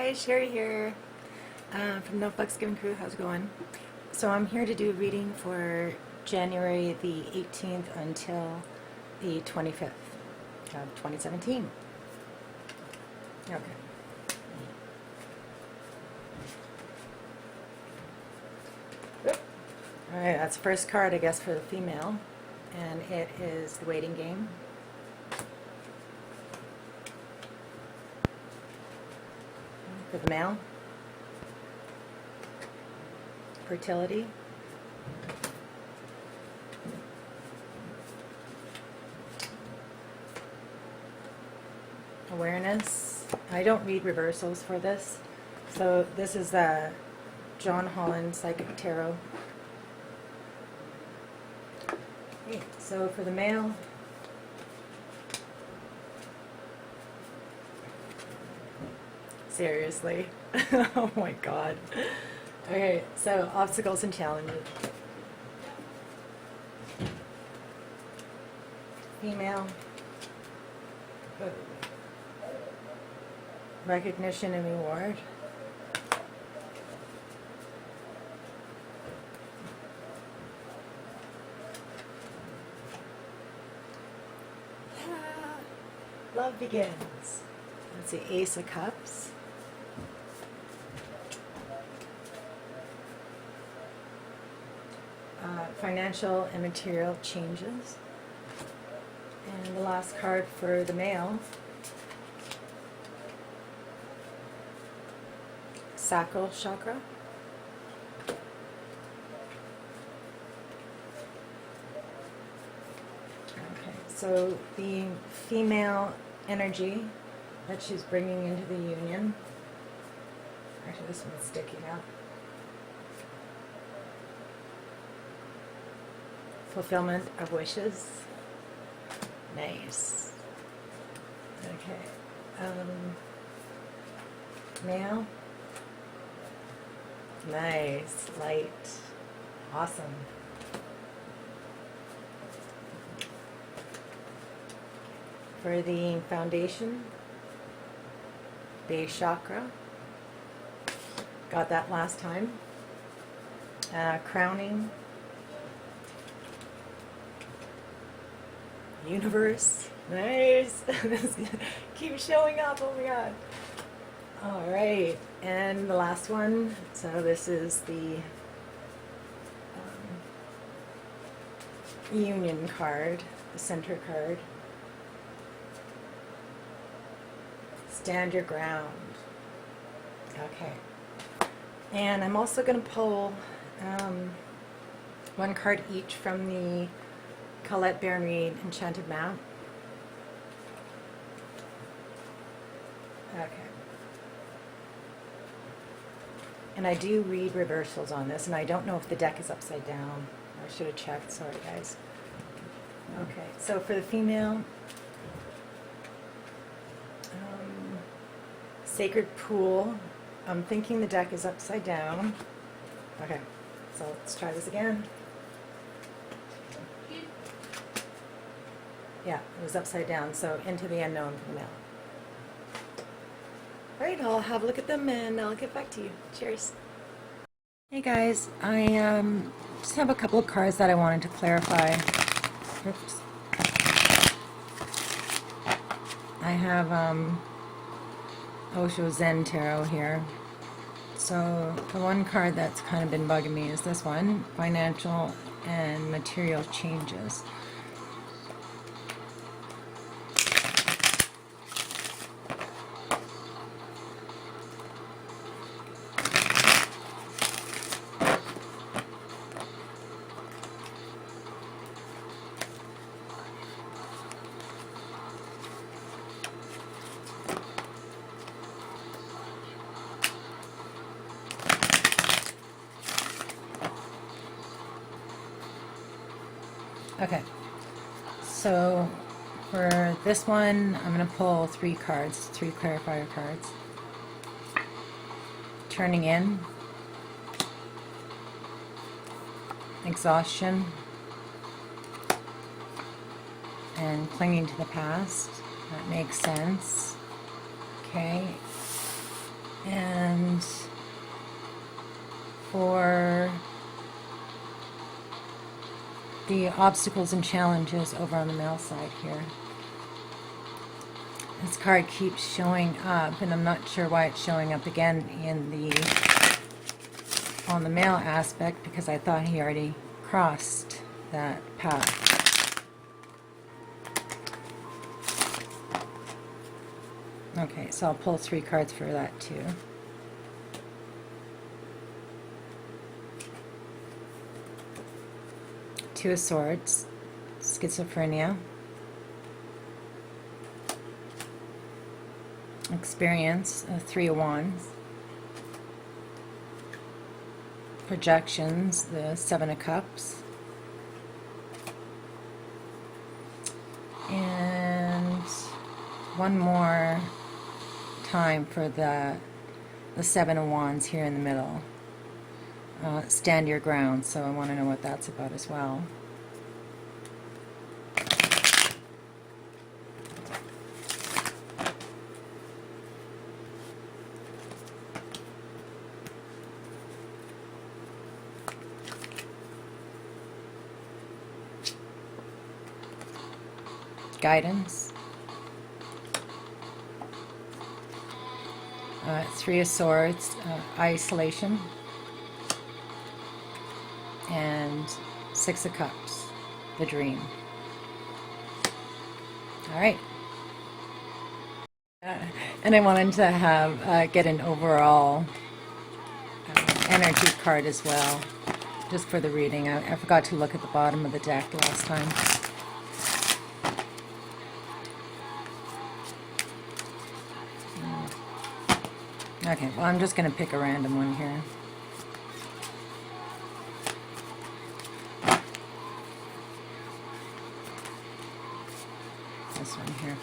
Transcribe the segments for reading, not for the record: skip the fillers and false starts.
guys, Sherry here from No Fucks Given Crew. How's it going? So I'm here to do a reading for January the 18th until the 25th of 2017. Okay. Alright, that's the first card, I guess, for the female, and it is the waiting game. For the male, fertility, awareness. I don't read reversals for this, so this is John Holland Psychic Tarot. Okay, so for the male, seriously. Oh my god. Okay, so obstacles and challenges. Female. Recognition and reward. Love begins. That's the Ace of Cups. Financial and material changes. And the last card for the male, sacral chakra. Okay, so the female energy that she's bringing into the union. Actually, this one's sticking out. Fulfillment of wishes. Nice. Okay. Male. Nice. Light. Awesome. For the foundation, base chakra. Got that last time. Crowning. Universe. Nice. Keep showing up. Oh my god. Alright, and the last one. So this is the union card, the center card. Stand your ground. Okay. And I'm also going to pull one card each from the Colette Baron-Reid Enchanted Map. Okay. And I do read reversals on this, and I don't know if the deck is upside down. I should have checked. Sorry, guys. Okay, so for the female, Sacred Pool. I'm thinking the deck is upside down. Okay, so let's try this again. Yeah, it was upside down, so into the unknown for the male. Alright, I'll have a look at them and I'll get back to you. Cheers. Hey guys, I just have a couple of cards that I wanted to clarify. Oops. I have Osho Zen Tarot here. So the one card that's kind of been bugging me is this one, financial and material changes. Okay, so for this one, I'm going to pull three cards, three clarifier cards. Turning in, exhaustion, and clinging to the past. That makes sense. Okay. And the obstacles and challenges over on the male side here. This card keeps showing up, and I'm not sure why it's showing up again on the male aspect, because I thought he already crossed that path. Okay, so I'll pull 3 cards for that too. Two of Swords, schizophrenia, experience, 3 of Wands, projections, the 7 of Cups, and one more time for the 7 of Wands here in the middle. Stand your ground, so I want to know what that's about as well. Guidance. 3 of Swords, isolation. And 6 of Cups, the dream. All right. And I wanted to have get an overall energy card as well, just for the reading. I forgot to look at the bottom of the deck last time. Okay, well, I'm just going to pick a random one here. This one here.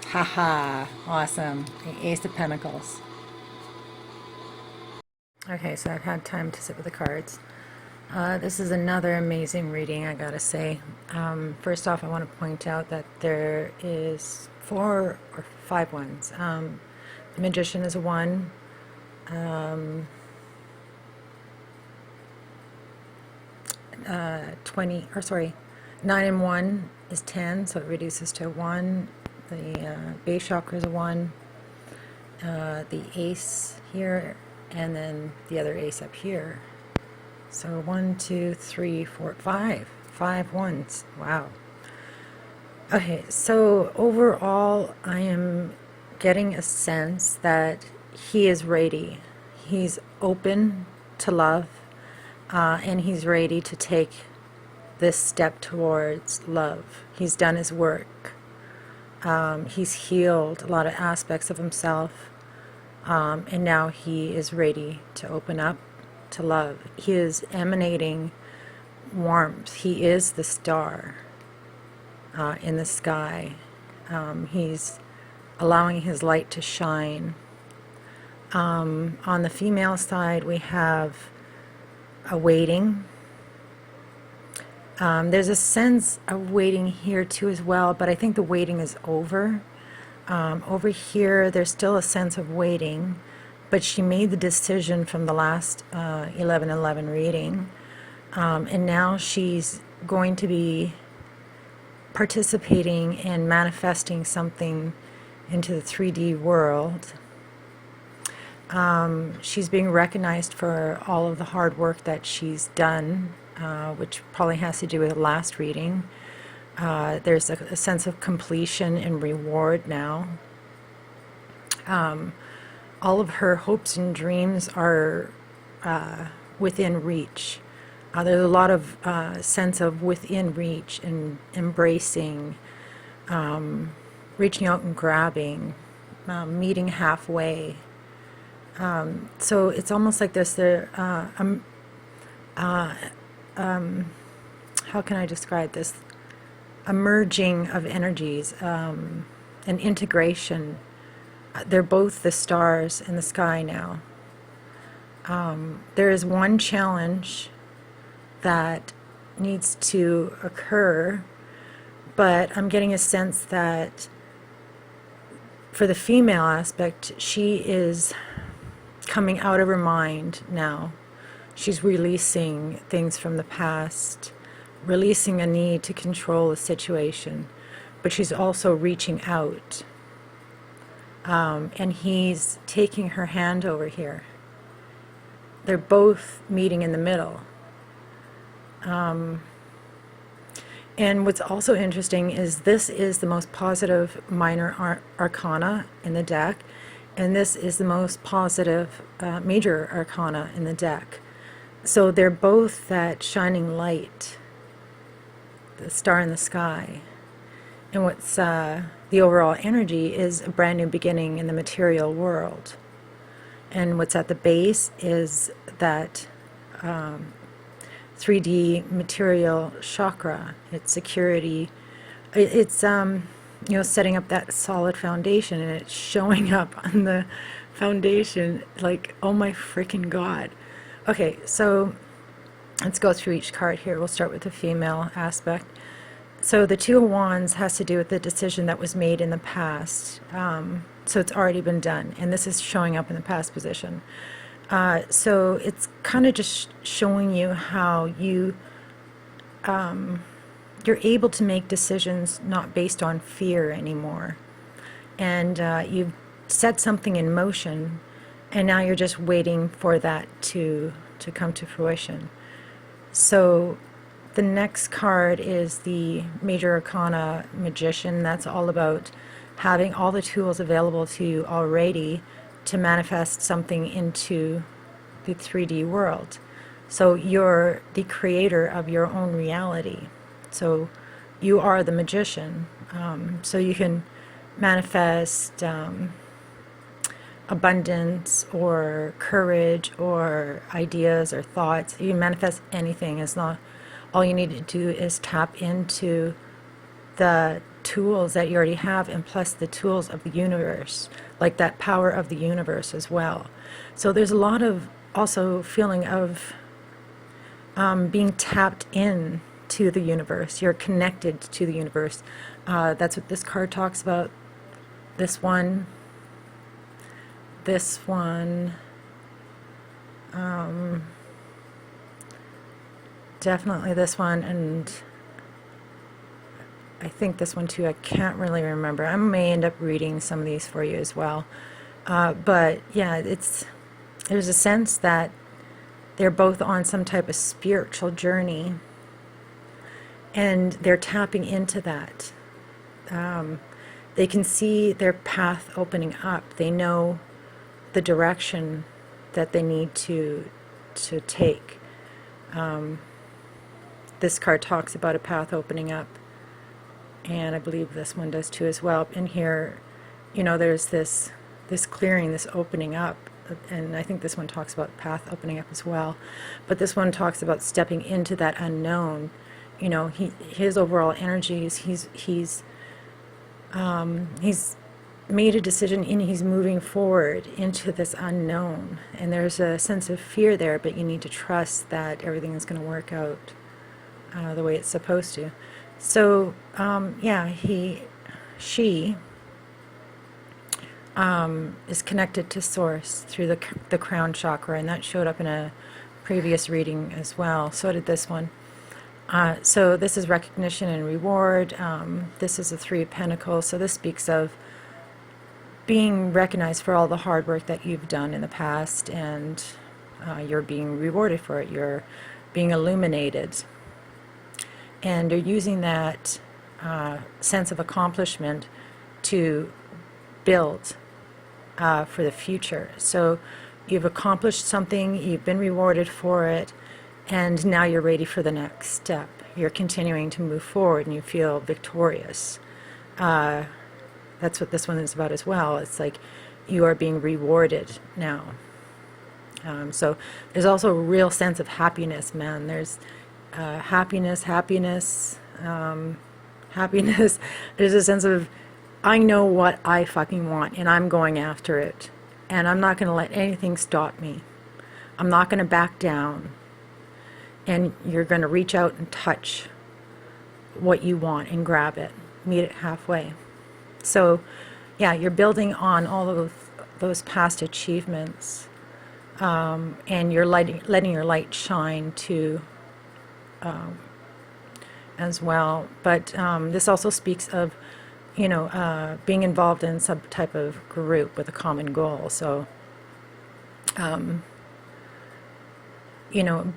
Haha, awesome. The Ace of Pentacles. Okay, so I've had time to sit with the cards. This is another amazing reading, I gotta say. First off, I want to point out that there is 4 or 5 ones. The Magician is a 1. 9 and 1 is 10, so it reduces to 1. The base chakra is a 1. The ace here, and then the other ace up here. So 1, 2, 3, 4, 5. 5 ones. Wow. Okay, so overall, I am getting a sense that he is ready. He's open to love, and he's ready to take this step towards love. He's done his work. He's healed a lot of aspects of himself, and now he is ready to open up to love. He is emanating warmth. He is the star in the sky. He's allowing his light to shine. On the female side, we have a waiting. There's a sense of waiting here too as well, but I think the waiting is over. Over here, there's still a sense of waiting, but she made the decision from the last 11/11 reading, and now she's going to be participating and manifesting something into the 3D world. She's being recognized for all of the hard work that she's done, which probably has to do with the last reading. There's a sense of completion and reward now. All of her hopes and dreams are within reach. There's a lot of sense of within reach and embracing, reaching out and grabbing, meeting halfway. So it's almost like there's how can I describe this? A merging of energies, an integration. They're both the stars in the sky now. There is one challenge that needs to occur, but I'm getting a sense that for the female aspect, she is coming out of her mind now She's releasing things from the past, releasing a need to control a situation, but she's also reaching out. And he's taking her hand over here. They're both meeting in the middle. And what's also interesting is this is the most positive minor arcana in the deck, and this is the most positive major arcana in the deck. So they're both that shining light, the star in the sky. And what's the overall energy is a brand new beginning in the material world. And what's at the base is that 3D material chakra. It's security. It's setting up that solid foundation, and it's showing up on the foundation like, oh my freaking God. Okay, so let's go through each card here. We'll start with the female aspect. So the Two of Wands has to do with the decision that was made in the past. So it's already been done, and this is showing up in the past position. So it's kind of just showing you how you're able to make decisions not based on fear anymore. And you've set something in motion, and now you're just waiting for that to come to fruition. So the next card is the Major Arcana Magician. That's all about having all the tools available to you already to manifest something into the 3D world. So you're the creator of your own reality. So you are the magician. So you can manifest abundance or courage or ideas or thoughts. You can manifest anything. It's not, all you need to do is tap into the tools that you already have, and plus the tools of the universe, like that power of the universe as well. So there's a lot of also feeling of being tapped in to the universe. You're connected to the universe. That's what this card talks about. This one, definitely this one, and I think this one too. I can't really remember. I may end up reading some of these for you as well. But yeah, there's a sense that they're both on some type of spiritual journey, and they're tapping into that. They can see their path opening up. They know the direction that they need to take. This card talks about a path opening up, and I believe this one does too as well. In here, there's this clearing, this opening up, and I think this one talks about path opening up as well. But this one talks about stepping into that unknown. His overall energy is he's made a decision, and he's moving forward into this unknown. And there's a sense of fear there, but you need to trust that everything is going to work out the way it's supposed to. So yeah, she is connected to Source through the crown chakra, and that showed up in a previous reading as well. So did this one. So this is recognition and reward. This is a Three of Pentacles. So this speaks of being recognized for all the hard work that you've done in the past, and you're being rewarded for it. You're being illuminated. And you're using that sense of accomplishment to build for the future. So you've accomplished something, you've been rewarded for it, and now you're ready for the next step. You're continuing to move forward, and you feel victorious. That's what this one is about as well. It's like you are being rewarded now. So there's also a real sense of happiness, man. There's happiness. There's a sense of, I know what I fucking want, and I'm going after it. And I'm not going to let anything stop me. I'm not going to back down. And you're going to reach out and touch what you want and grab it. Meet it halfway. So, yeah, you're building on all of those past achievements. and you're letting your light shine too, as well. But this also speaks of, being involved in some type of group with a common goal. So,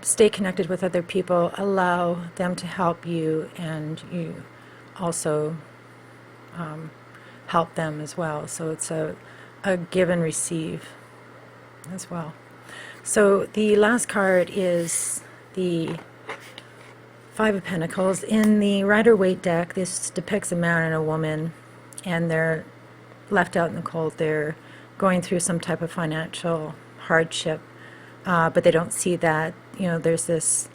stay connected with other people, allow them to help you, and you also help them as well. So it's a give and receive as well. So the last card is the Five of Pentacles. In the Rider-Waite deck, this depicts a man and a woman, and they're left out in the cold. They're going through some type of financial hardship, but they don't see that. There's this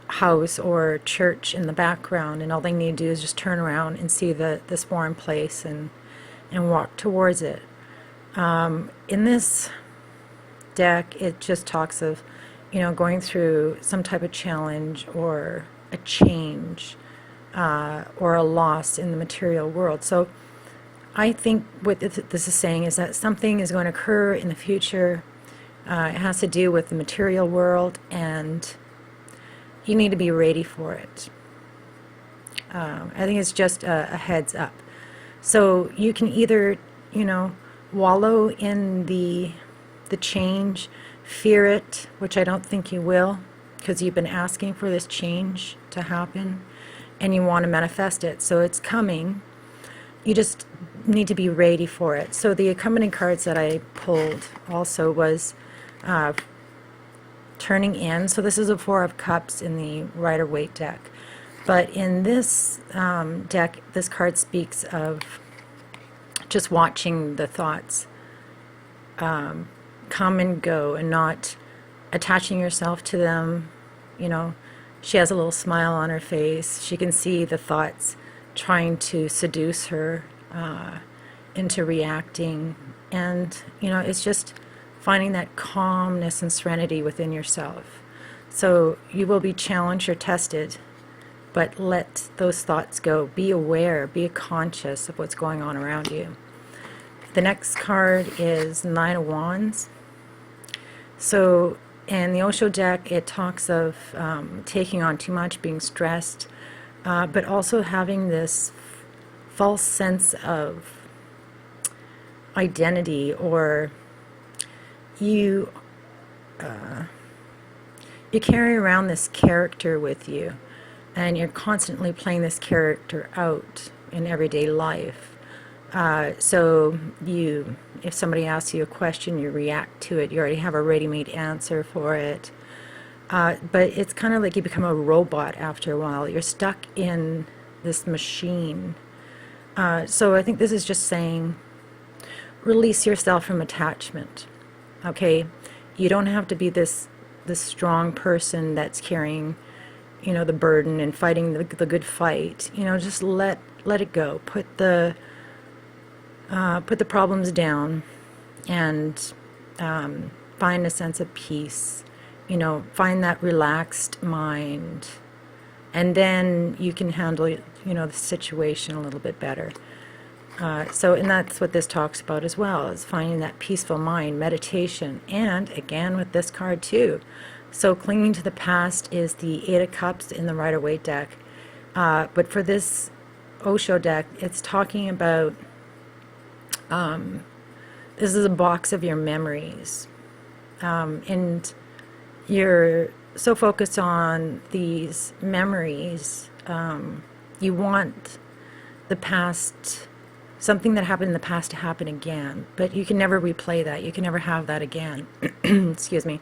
house or church in the background, and all they need to do is just turn around and see this warm place and walk towards it. In this deck, it just talks of, going through some type of challenge or a change or a loss in the material world. So I think what this is saying is that something is going to occur in the future. It has to do with the material world, and you need to be ready for it. I think it's just a heads up. So you can either, wallow in the change, fear it, which I don't think you will, because you've been asking for this change to happen, and you want to manifest it. So it's coming. You just need to be ready for it. So the accompanying cards that I pulled also was turning in. So this is a Four of Cups in the Rider-Waite deck. But in this deck, this card speaks of just watching the thoughts come and go, and not attaching yourself to them. She has a little smile on her face. She can see the thoughts trying to seduce her into reacting. And, it's just finding that calmness and serenity within yourself. So you will be challenged or tested, but let those thoughts go. Be aware, be conscious of what's going on around you. The next card is Nine of Wands. So in the Osho deck, it talks of taking on too much, being stressed, but also having this false sense of identity, or you carry around this character with you, and you're constantly playing this character out in everyday life. So if somebody asks you a question, you react to it. You already have a ready-made answer for it. But it's kind of like you become a robot after a while. You're stuck in this machine. So I think this is just saying, release yourself from attachment. Okay? You don't have to be this strong person that's carrying, the burden and fighting the good fight. Just let it go. Put the problems down, and find a sense of peace. Find that relaxed mind, and then you can handle, the situation a little bit better. And that's what this talks about as well, is finding that peaceful mind, meditation, and again with this card too. So clinging to the past is the Eight of Cups in the Rider-Waite deck. But for this Osho deck, it's talking about, this is a box of your memories. And you're so focused on these memories, you want the past, something that happened in the past, to happen again, but you can never replay that. You can never have that again. Excuse me.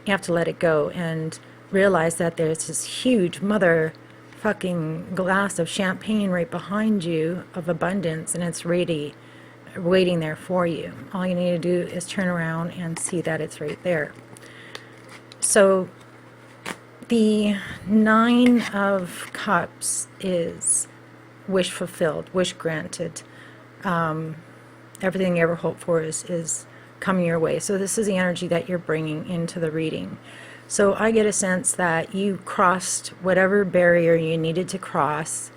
You have to let it go and realize that there's this huge motherfucking glass of champagne right behind you of abundance, and it's ready, waiting there for you. All you need to do is turn around and see that it's right there. So the Nine of Cups is wish fulfilled, wish granted. Everything you ever hoped for is coming your way. So this is the energy that you're bringing into the reading. So I get a sense that you crossed whatever barrier you needed to cross.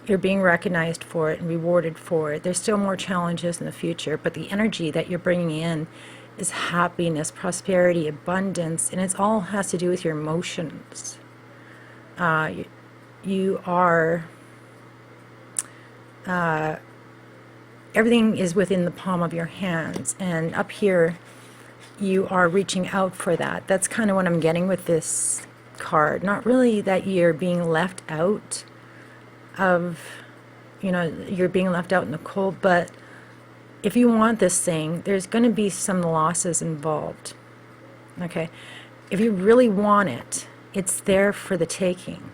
You're being recognized for it and rewarded for it. There's still more challenges in the future, but the energy that you're bringing in is happiness, prosperity, abundance, and it all has to do with your emotions. You are, everything is within the palm of your hands, and up here you are reaching out for that. That's kind of what I'm getting with this card. Not really that you're being left out of, you're being left out in the cold, but if you want this thing, there's going to be some losses involved. Okay? If you really want it, it's there for the taking.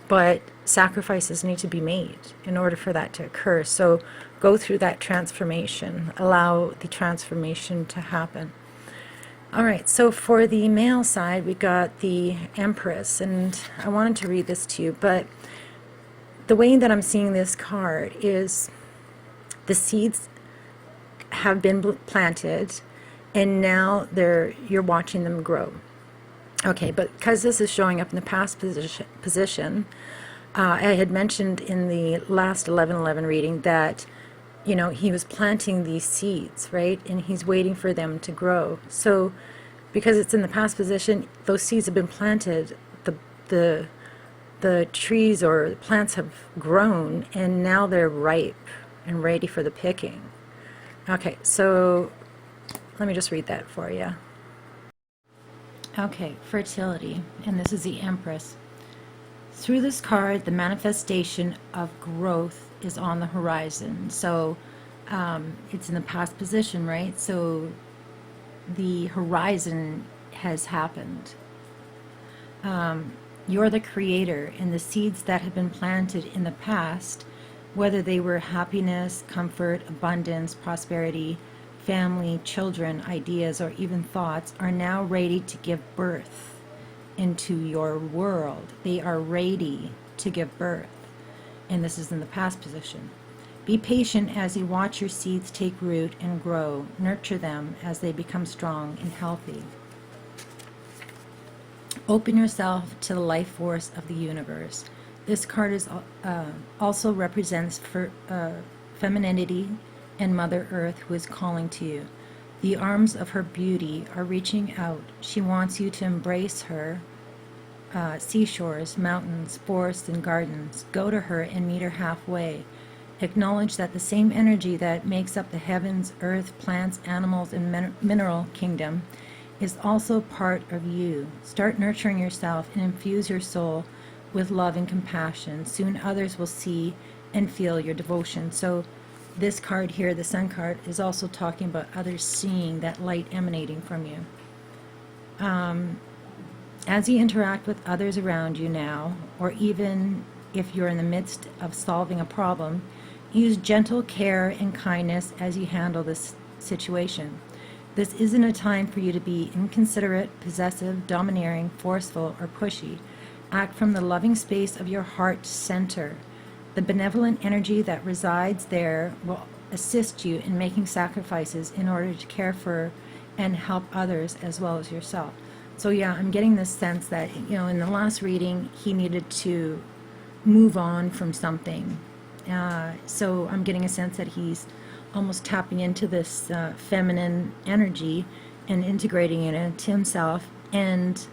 But sacrifices need to be made in order for that to occur. So go through that transformation. Allow the transformation to happen. All right, so for the male side, we got the Empress, and I wanted to read this to you, but the way that I'm seeing this card is the seeds have been planted, and now you're watching them grow. Okay, but because this is showing up in the past position, I had mentioned in the last 11:11 reading that he was planting these seeds, right? And he's waiting for them to grow. So because it's in the past position, those seeds have been planted, the trees or the plants have grown, and now they're ripe and ready for the picking. Okay, so let me just read that for you. Okay, fertility, and this is the Empress. Through this card, the manifestation of growth is on the horizon. So it's in the past position, right? So the horizon has happened. You're the creator, and the seeds that have been planted in the past, whether they were happiness, comfort, abundance, prosperity, family, children, ideas, or even thoughts, are now ready to give birth into your world. They are ready to give birth. And this is in the past position. Be patient as you watch your seeds take root and grow. Nurture them as they become strong and healthy. Open yourself to the life force of the universe. This card is also represents femininity and Mother Earth, who is calling to you. The arms of her beauty are reaching out. She wants you to embrace her. Seashores, mountains, forests, and gardens. Go to her and meet her halfway. Acknowledge that the same energy that makes up the heavens, earth, plants, animals, and mineral kingdom is also part of you. Start nurturing yourself and infuse your soul with love and compassion. Soon others will see and feel your devotion. So this card here, the Sun card, is also talking about others seeing that light emanating from you. As you interact with others around you now, or even if you're in the midst of solving a problem, use gentle care and kindness as you handle this situation. This isn't a time for you to be inconsiderate, possessive, domineering, forceful, or pushy. Act from the loving space of your heart center. The benevolent energy that resides there will assist you in making sacrifices in order to care for and help others as well as yourself. So yeah, I'm getting this sense that, in the last reading, he needed to move on from something. So I'm getting a sense that he's almost tapping into this feminine energy and integrating it into himself and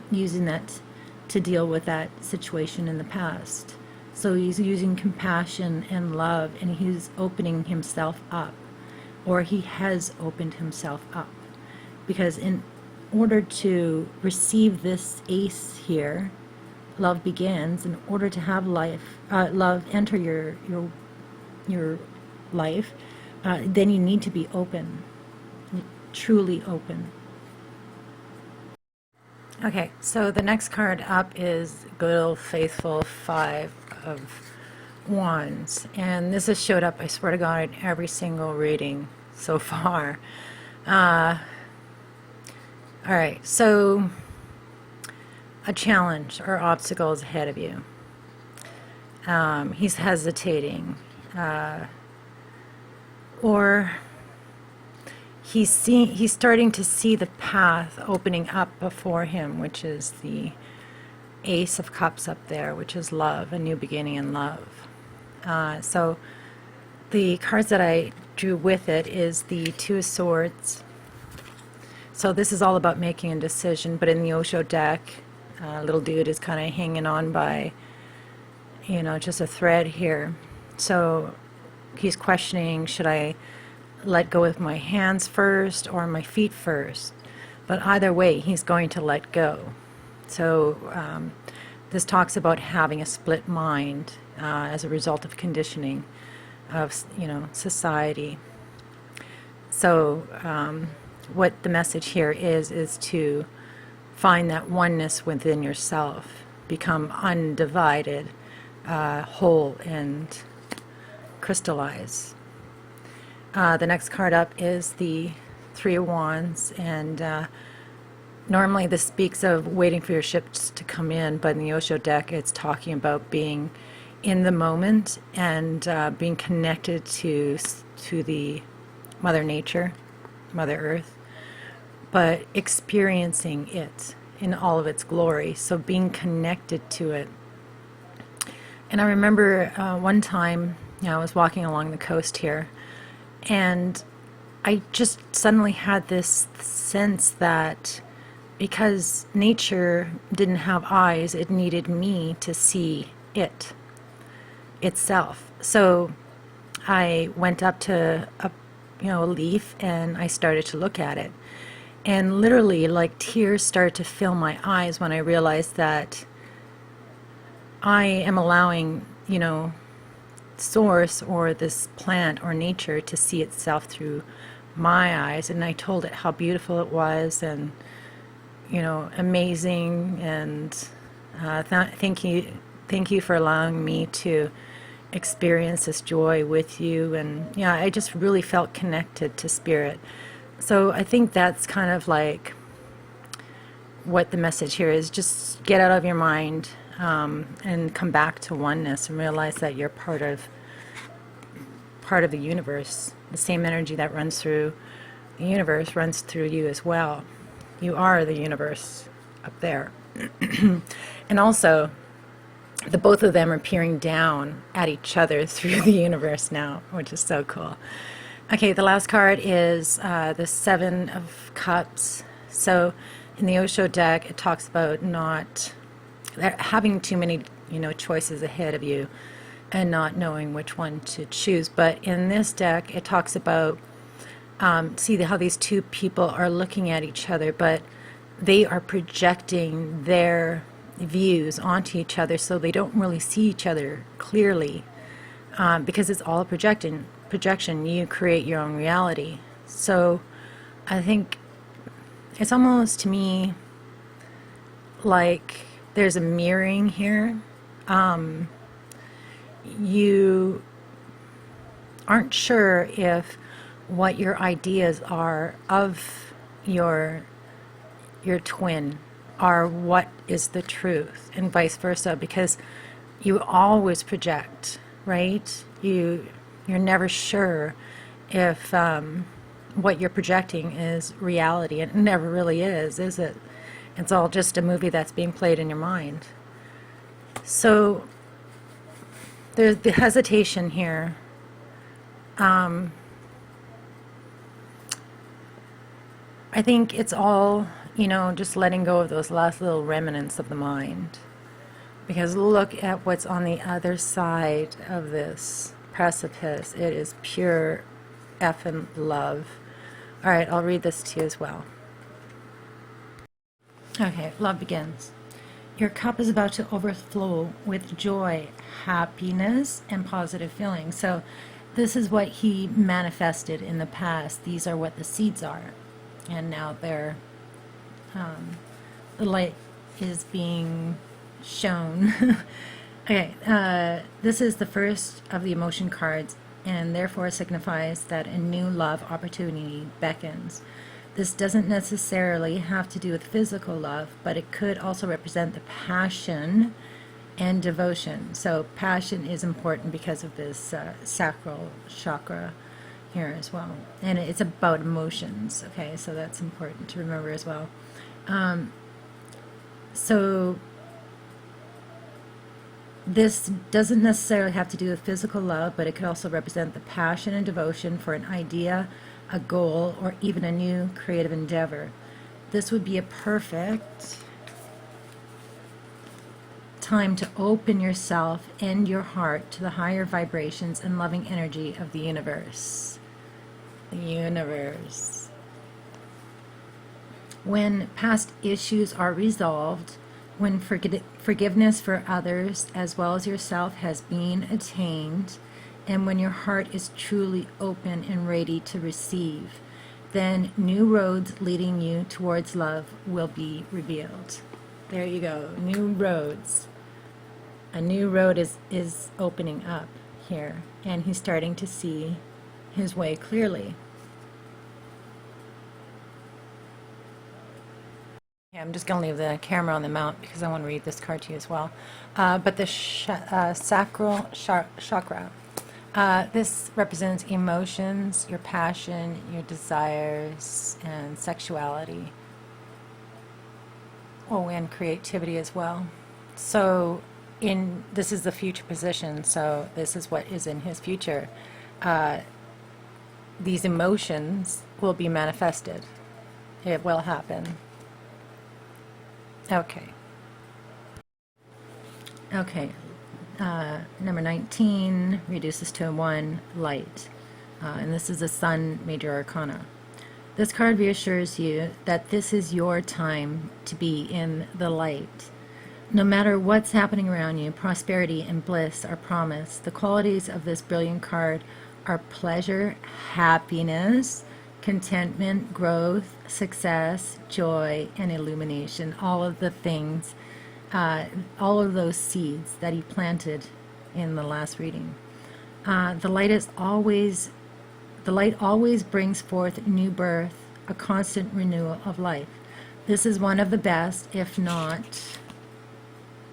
using that to deal with that situation in the past. So he's using compassion and love, and he's opening himself up, or he has opened himself up. Because in order to receive this ace here, love begins. In order to have love enter your life, then you need to be open, truly open. Okay, so the next card up is good old faithful Five of Wands, and this has showed up, I swear to God, in every single reading so far. All right, so a challenge or obstacle is ahead of you. He's hesitating, or he's starting to see the path opening up before him, which is the Ace of Cups up there, which is love, a new beginning in love. So the cards that I drew with it is the Two of Swords, So this is all about making a decision, but in the Osho deck, little dude is kind of hanging on by, just a thread here. So he's questioning, should I let go with my hands first or my feet first? But either way, he's going to let go. So this talks about having a split mind as a result of conditioning of, society. So what the message here is to find that oneness within yourself, become undivided, whole, and crystallize. The next card up is the Three of Wands, and normally this speaks of waiting for your ships to come in, but in the Osho deck it's talking about being in the moment and being connected to the Mother Nature, Mother Earth, but experiencing it in all of its glory, so being connected to it. And I remember one time, I was walking along the coast here, and I just suddenly had this sense that because nature didn't have eyes, it needed me to see it itself. So I went up to a leaf and I started to look at it. And literally, like, tears started to fill my eyes when I realized that I am allowing, source or this plant or nature to see itself through my eyes. And I told it how beautiful it was and, amazing. And thank you for allowing me to experience this joy with you. And I just really felt connected to spirit. So I think that's kind of like what the message here is. Just get out of your mind and come back to oneness and realize that you're part of the universe. The same energy that runs through the universe runs through you as well. You are the universe up there. And also, the both of them are peering down at each other through the universe now, which is so cool. Okay, the last card is the Seven of Cups. So in the Osho deck, it talks about not having too many, choices ahead of you and not knowing which one to choose. But in this deck, it talks about, see how these two people are looking at each other, but they are projecting their views onto each other, so they don't really see each other clearly because it's all a projection. You create your own reality. So I think it's almost, to me, like there's a mirroring here. You aren't sure if what your ideas are of your twin are what is the truth, and vice versa, because you always project, right? You're never sure if what you're projecting is reality. It never really is it? It's all just a movie that's being played in your mind. So there's the hesitation here. I think it's all, just letting go of those last little remnants of the mind. Because look at what's on the other side of this precipice. It is pure effing love. All right, I'll read this to you as well. Okay, love begins. Your cup is about to overflow with joy, happiness, and positive feelings. So this is what he manifested in the past. These are what the seeds are. And now they're, the light is being shown. Okay, this is the first of the emotion cards, and therefore signifies that a new love opportunity beckons. This doesn't necessarily have to do with physical love, but it could also represent the passion and devotion. So passion is important because of this sacral chakra here as well. And it's about emotions, okay? So that's important to remember as well. So this doesn't necessarily have to do with physical love, but it could also represent the passion and devotion for an idea, a goal, or even a new creative endeavor. This would be a perfect time to open yourself and your heart to the higher vibrations and loving energy of the universe. The universe. When past issues are resolved, when forgiveness for others as well as yourself has been attained, and when your heart is truly open and ready to receive, then new roads leading you towards love will be revealed. There you go, new roads. A new road is opening up here, and he's starting to see his way clearly. Yeah, I'm just going to leave the camera on the mount because I want to read this card to you as well. But the sacral chakra, this represents emotions, your passion, your desires, and sexuality. Oh, and creativity as well. So this is the future position, so this is what is in his future. These emotions will be manifested. It will happen. Okay. Number 19 reduces to a 1, light. And this is a Sun Major Arcana. This card reassures you that this is your time to be in the light. No matter what's happening around you, prosperity and bliss are promised. The qualities of this brilliant card are pleasure, happiness, contentment, growth, success, joy, and illumination. All of the things, all of those seeds that he planted in the last reading. The light always brings forth new birth, a constant renewal of life. This is one of the best, if not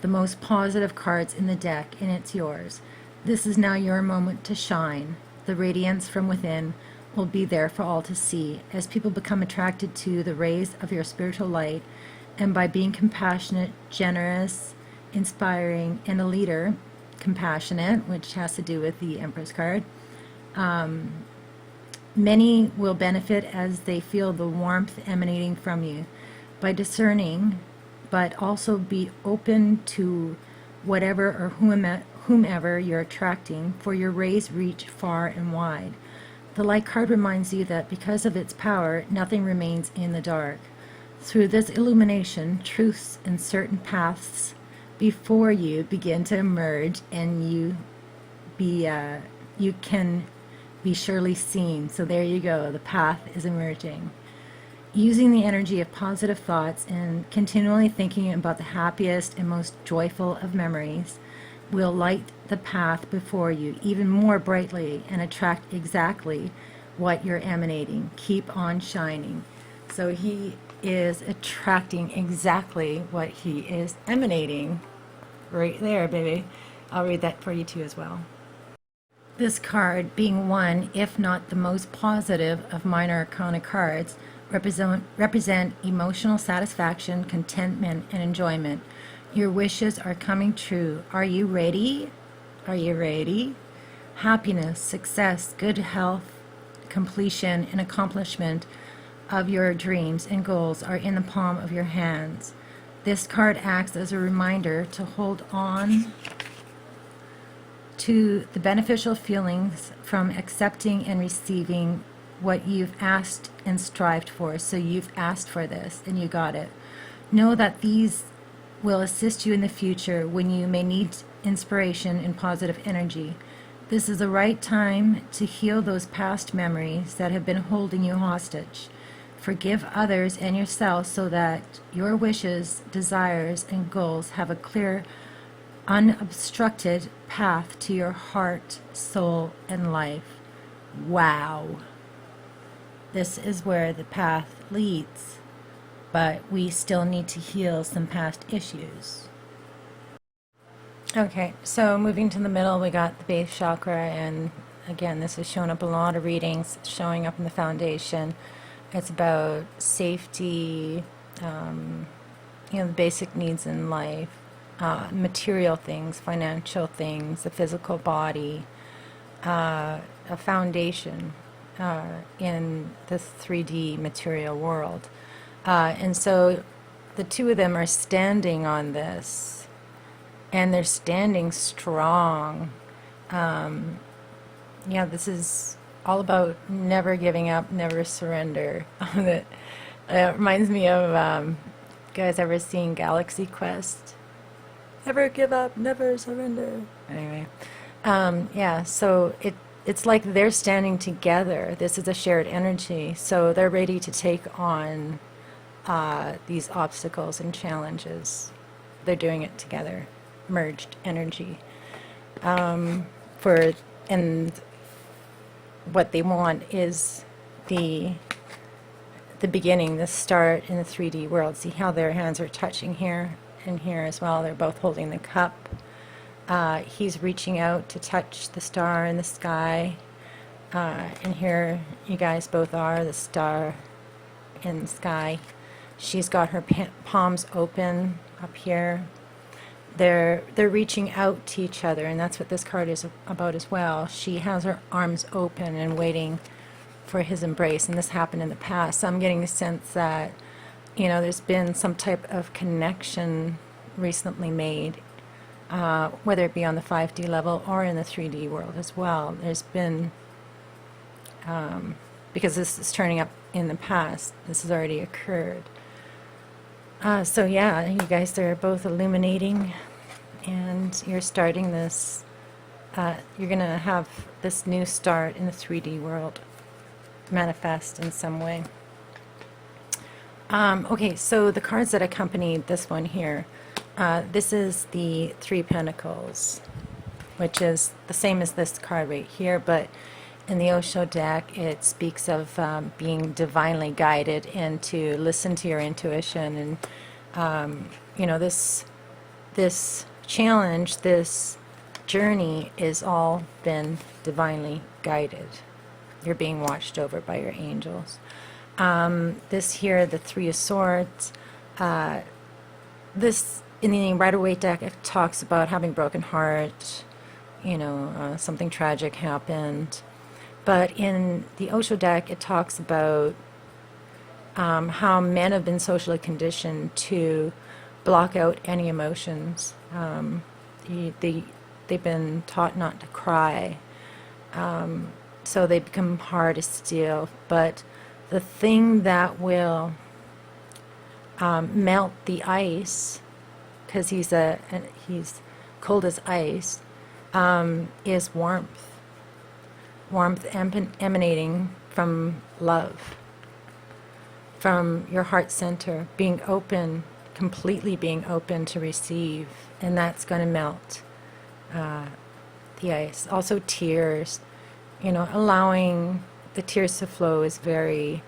the most positive cards in the deck, and it's yours. This is now your moment to shine. The radiance from within will be there for all to see as people become attracted to the rays of your spiritual light, and by being compassionate, generous, inspiring, and a leader, compassionate, which has to do with the Empress card, many will benefit as they feel the warmth emanating from you. By discerning, but also be open to whatever or whomever you're attracting, for your rays reach far and wide. The light card reminds you that because of its power, nothing remains in the dark. Through this illumination, truths and certain paths before you begin to emerge, and you can be surely seen. So there you go, the path is emerging. Using the energy of positive thoughts and continually thinking about the happiest and most joyful of memories will light the path before you even more brightly and attract exactly what you're emanating. Keep on shining. So he is attracting exactly what he is emanating. Right there, baby. I'll read that for you too as well. This card, being one, if not the most positive of minor arcana cards, represent emotional satisfaction, contentment, and enjoyment. Your wishes are coming true. Are you ready? Are you ready? Happiness, success, good health, completion, and accomplishment of your dreams and goals are in the palm of your hands. This card acts as a reminder to hold on to the beneficial feelings from accepting and receiving what you've asked and strived for. So you've asked for this and you got it. Know that these will assist you in the future when you may need inspiration and positive energy. This is the right time to heal those past memories that have been holding you hostage. Forgive others and yourself so that your wishes, desires, and goals have a clear, unobstructed path to your heart, soul, and life. Wow. This is where the path leads, but we still need to heal some past issues. Okay, so moving to the middle, we got the base chakra, and again, this is showing up in a lot of readings, showing up in the foundation. It's about safety, the basic needs in life, material things, financial things, the physical body, a foundation, in this 3D material world. And so the two of them are standing on this, and they're standing strong. Yeah, this is all about never giving up, never surrender. It reminds me of, you guys ever seen Galaxy Quest? Never give up, never surrender. Anyway, yeah, so it's like they're standing together. This is a shared energy, so they're ready to take on these obstacles and challenges. They're doing it together, merged energy. And what they want is the beginning, the start in the 3D world. See how their hands are touching here and here as well. They're both holding the cup. He's reaching out to touch the star in the sky. And here you guys both are, the star in the sky. She's got her palms open up here. They're reaching out to each other, and that's what this card is about as well. She has her arms open and waiting for his embrace, and this happened in the past. So I'm getting the sense that, you know, there's been some type of connection recently made, whether it be on the 5D level or in the 3D world as well. There's been, because this is turning up in the past, this has already occurred. So yeah, you guys are both illuminating, and you're starting this, you're going to have this new start in the 3D world manifest in some way. Okay, so the cards that accompany this one here, this is the Three Pentacles, which is the same as this card right here, but in the Osho deck, it speaks of being divinely guided and to listen to your intuition. And, you know, this challenge, this journey is all been divinely guided. You're being watched over by your angels. This here, the Three of Swords, this, in the Rider-Waite deck, it talks about having broken heart, you know, something tragic happened. But in the Osho deck, it talks about how men have been socially conditioned to block out any emotions. They've been taught not to cry, so they become hard as steel. But the thing that will melt the ice, because he's cold as ice, is warmth. Warmth emanating from love, from your heart center, being open, completely being open to receive, and that's going to melt the ice. Also tears, you know, allowing the tears to flow is very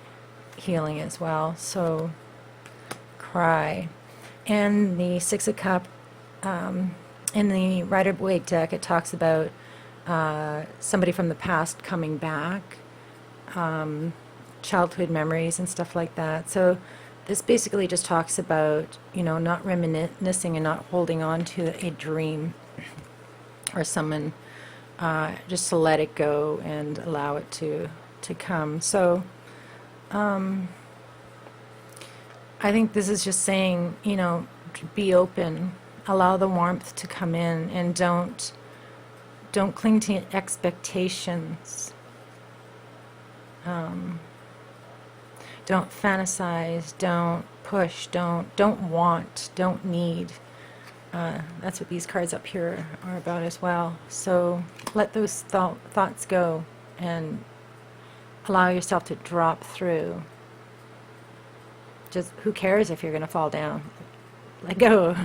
healing as well. So cry. And the Six of Cups, in the Rider-Waite deck, it talks about somebody from the past coming back, childhood memories and stuff like that. So this basically just talks about, you know, not reminiscing and not holding on to a dream or someone, just to let it go and allow it to come. So I think this is just saying, you know, be open, allow the warmth to come in, and don't cling to expectations. Don't fantasize, don't push, don't want, don't need. That's what these cards up here are about as well. So let those thoughts go and allow yourself to drop through. Just who cares if you're going to fall down? Let go.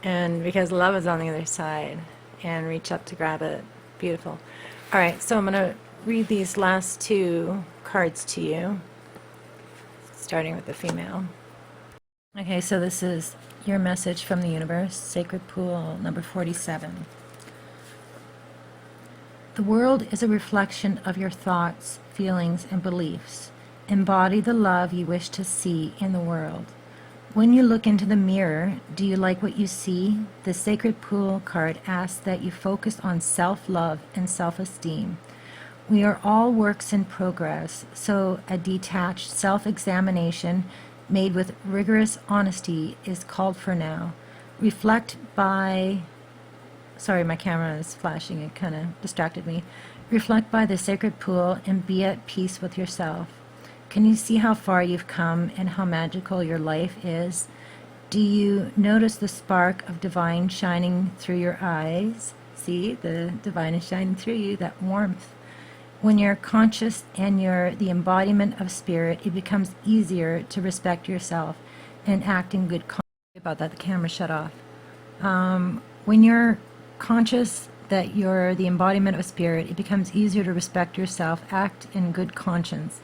And because love is on the other side, and reach up to grab it. Beautiful. All right, so I'm going to read these last two cards to you, starting with the female. Okay, so this is your message from the universe, Sacred Pool number 47. The world is a reflection of your thoughts, feelings, and beliefs. Embody the love you wish to see in the world. When you look into the mirror, do you like what you see? The Sacred Pool card asks that you focus on self-love and self-esteem. We are all works in progress, so a detached self-examination made with rigorous honesty is called for now. Reflect by... Sorry, my camera is flashing. It kind of distracted me. Reflect by the sacred pool and be at peace with yourself. Can you see how far you've come and how magical your life is? Do you notice the spark of divine shining through your eyes? See, the divine is shining through you, that warmth. When you're conscious and you're the embodiment of spirit, it becomes easier to respect yourself and act in good conscience. About that, the camera shut off. When you're conscious that you're the embodiment of spirit, it becomes easier to respect yourself, act in good conscience.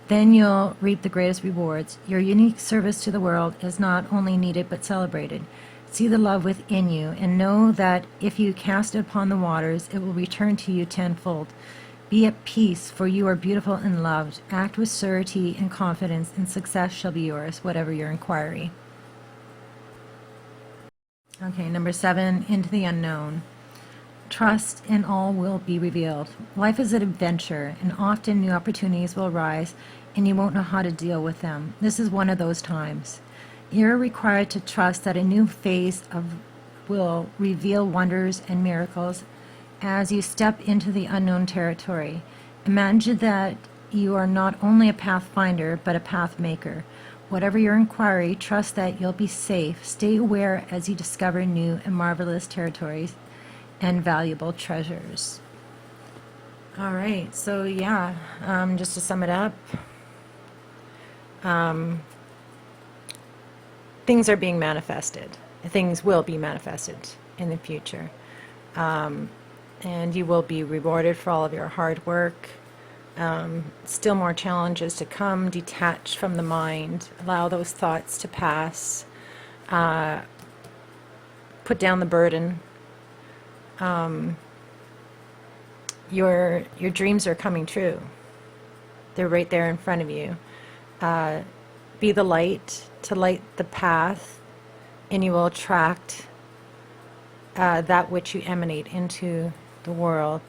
Then you'll reap the greatest rewards. Your unique service to the world is not only needed but celebrated. See the love within you and know that if you cast it upon the waters, it will return to you tenfold. Be at peace, for you are beautiful and loved. Act with surety and confidence, and success shall be yours, whatever your inquiry. Okay, number 7, into the unknown. Trust and all will be revealed. Life is an adventure, and often new opportunities will arise, and you won't know how to deal with them. This is one of those times. You're required to trust that a new phase will reveal wonders and miracles as you step into the unknown territory. Imagine that you are not only a pathfinder, but a path maker. Whatever your inquiry, trust that you'll be safe. Stay aware as you discover new and marvelous territories and valuable treasures. All right, so yeah, just to sum it up, things are being manifested. Things will be manifested in the future. And you will be rewarded for all of your hard work. Still more challenges to come. Detach from the mind. Allow those thoughts to pass. Put down the burden. Your dreams are coming true. They're right there in front of you. Be the light to light the path, and you will attract that which you emanate into the world.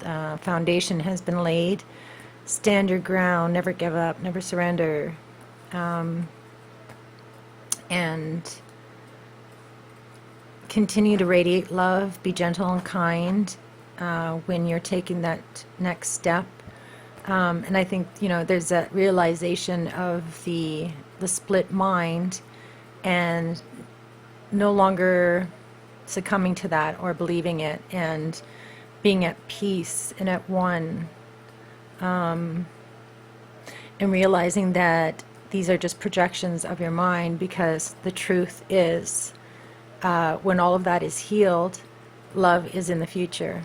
Foundation has been laid. Stand your ground, never give up, never surrender, and continue to radiate love. Be gentle and kind when you're taking that next step. And I think, there's that realization of the split mind, and no longer succumbing to that or believing it, and being at peace and at one, and realizing that these are just projections of your mind, because the truth is, when all of that is healed, love is in the future.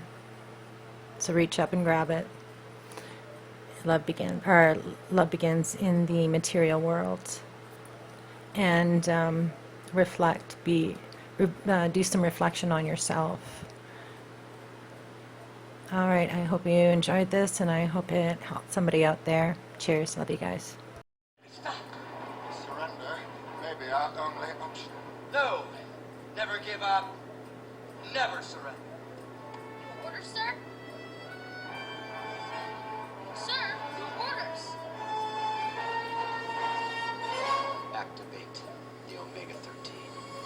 So reach up and grab it. Love begins in the material world. And reflect. Do some reflection on yourself. All right, I hope you enjoyed this, and I hope it helped somebody out there. Cheers. Love you guys. Surrender may be our only option. No! Never give up. Never surrender. Order, sir?